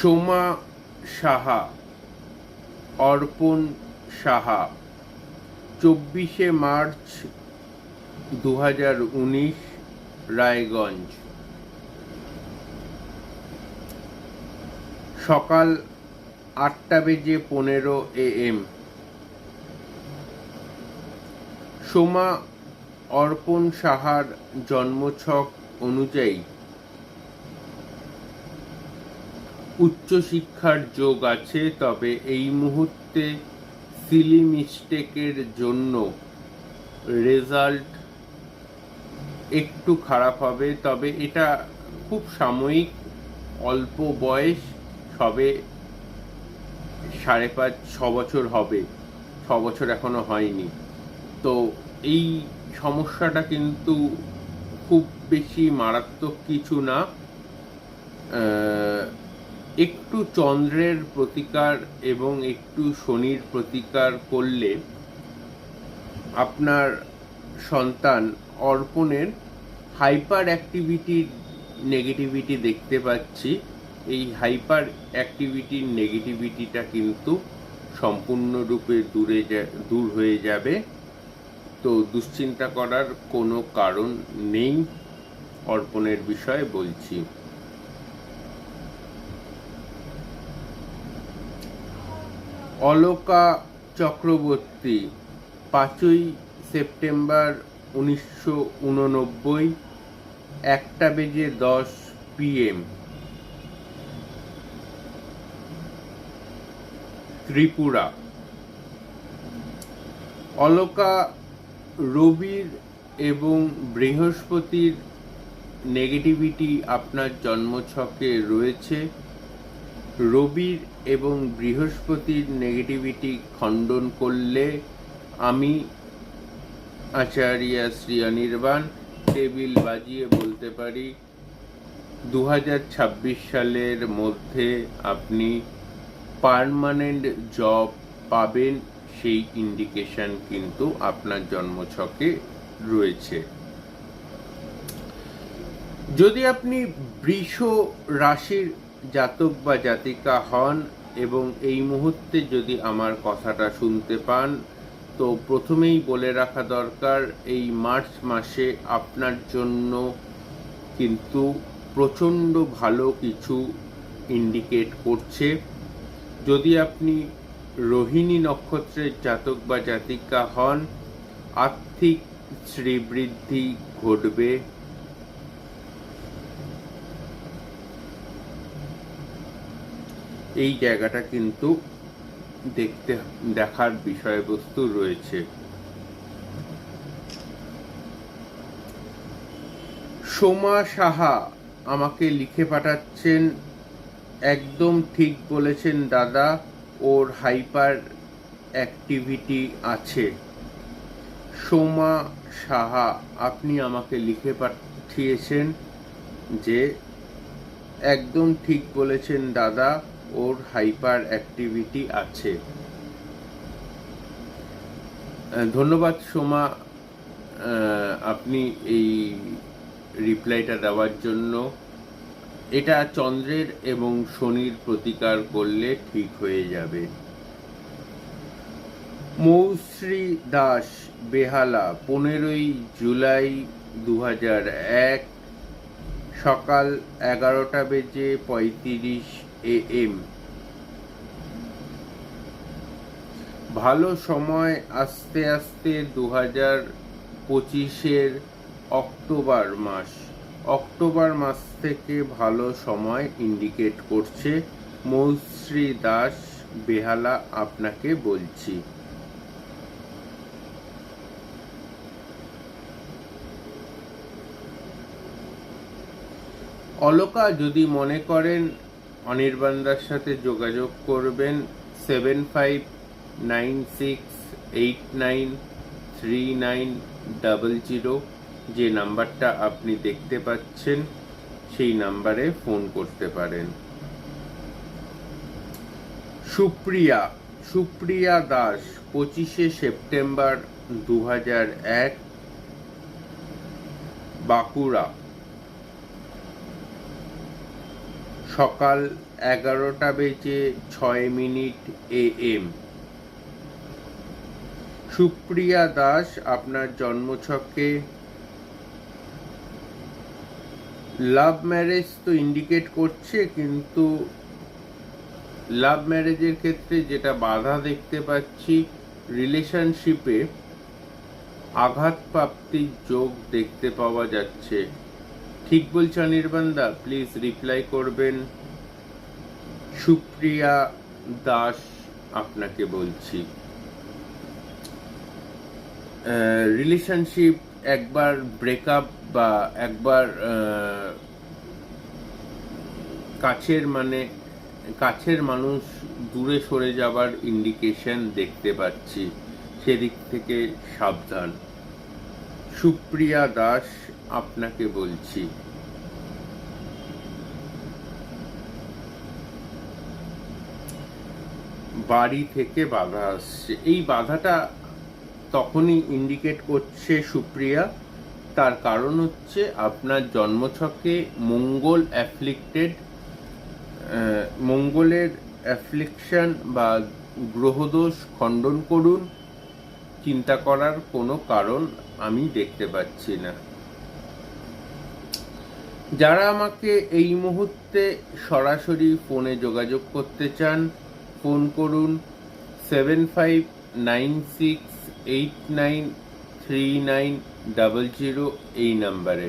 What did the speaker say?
সোমা সাহা, অর্পণ সাহা, 24শে মার্চ 2019, রায়গঞ্জ। সকাল 8:15 AM। সোমা অর্পণ সাহার জন্মছক অনুযায়ী উচ্চশিক্ষার যোগ আছে, তবে এই মুহূর্তে সিলি মিস্টেকের জন্য রেজাল্ট একটু খারাপ হবে। তবে এটা খুব সাময়িক, অল্প বয়স, সবে 5.5-6 বছর হবে, 6 বছর এখনো হয়নি। তো এই সমস্যাটা কিন্তু খুব বেশি মারাত্মক কিছু না। একটু চন্দ্রের প্রতিকার এবং একটু শনির প্রতিকার করলে আপনার সন্তান অর্পণের হাইপার অ্যাক্টিভিটির নেগেটিভিটি দেখতে পাচ্ছি। এই হাইপার অ্যাক্টিভিটির নেগেটিভিটিটা কিন্তু সম্পূর্ণরূপে দূর হয়ে যাবে। তো দুশ্চিন্তা করার কোনো কারণ নেই। অর্পণের বিষয়ে বলছি। অলকা চক্রবর্তী, 5ই সেপ্টেম্বর 1989, 1:10 PM, ত্রিপুরা। অলকা রবির এবং বৃহস্পতির নেগেটিভিটি আপনার জন্মছকে রয়েছে। রবির এবং বৃহস্পতির নেগেটিভিটি খণ্ডন করলে আমি আচার্য শ্রী অনির্বাণ টেবিল বাজিয়ে বলতে পারি 2026 সালের মধ্যে আপনি পার্মানেন্ট জব পাবেন। সেই ইন্ডিকেশন কিন্তু আপনার জন্মছকে রয়েছে। যদি আপনি বৃষ রাশির জাতক বা জাতিকা হন এবং এই মুহূর্তে যদি আমার কথাটা শুনতে পান, তো প্রথমেই বলে রাখা দরকার, এই মার্চ মাসে আপনার জন্য কিন্তু প্রচণ্ড ভালো কিছু ইন্ডিকেট করছে। যদি আপনি রোহিণী নক্ষত্রের জাতক বা জাতিকা হন, আর্থিক শ্রীবৃদ্ধি ঘটবে। এই জায়গাটা কিন্তু দেখার বিষয়বস্তু রয়েছে। সোমা সাহা আমাকে লিখে পাঠাচ্ছেন, একদম ঠিক বলেছেন দাদা, ওর হাইপার অ্যাক্টিভিটি আছে। সোমা সাহা আপনি আমাকে লিখে পাঠিয়েছেন যে একদম ঠিক বলেছেন দাদা, ওর হাইপার অ্যাক্টিভিটি আছে। ধন্যবাদ সোমা, আপনি এই রিপ্লাইটা দেওয়ার জন্য। এটা চন্দ্রের এবং শনির প্রতিকার করলে ঠিক হয়ে যাবে। মৌশ্রী দাস, বেহালা, 15ই জুলাই 2001, সকাল 11:35 AM। ভালো সময় আস্তে আস্তে 2025-এর অক্টোবর মাস থেকে ভালো সময় ইন্ডিকেট করছে। মৌশ্রী দাস, বেহালা আপনাকে বলছি। অলকা যদি মনে করেন অনির্বাণদার সাথে যোগাযোগ করবেন 7596893900, যে নাম্বারটা আপনি দেখতে পাচ্ছেন সেই নাম্বারে ফোন করতে পারেন। সুপ্রিয়া দাস, 25শে সেপ্টেম্বর 2001, বাঁকুড়া। সকাল 11:06 AM। সুপ্রিয়া দাস, আপনার জন্মছকে লাভ ম্যারেজ তো ইন্ডিকেট করছে, কিন্তু লাভ ম্যারেজের ক্ষেত্রে যেটা বাধা দেখতে পাচ্ছি, রিলেশনশিপে আঘাতপ্রাপ্তির যোগ দেখতে পাওয়া যাচ্ছে। ঠিক বলছি অনির্বাণদা? প্লিজ রিপ্লাই করবেন। সুপ্রিয়া দাস আপনাকে বলছি, রিলেশনশিপ একবার ব্রেকআপ বা একবার কাছের মানুষ দূরে সরে যাবার ইন্ডিকেশন দেখতে পাচ্ছি, সেদিক থেকে সাবধান। সুপ্রিয়া দাস আপনাকে বলছি। বাড়ি থেকে বাধা আসছে, এই বাধাটা তখনই ইন্ডিকেট করছে সুপ্রিয়া, তার কারণ হচ্ছে আপনার জন্মছকে মঙ্গল অ্যাফ্লিক্টেড, মঙ্গলের অ্যাফ্লিকশন বা গ্রহদোষ খণ্ডন করুন। চিন্তা করার কোনো কারণ আমি দেখতে পাচ্ছি না। যারা আমাকে এই মুহূর্তে সরাসরি ফোনে যোগাযোগ করতে চান, ফোন করুন 7596893900 এই নাম্বারে।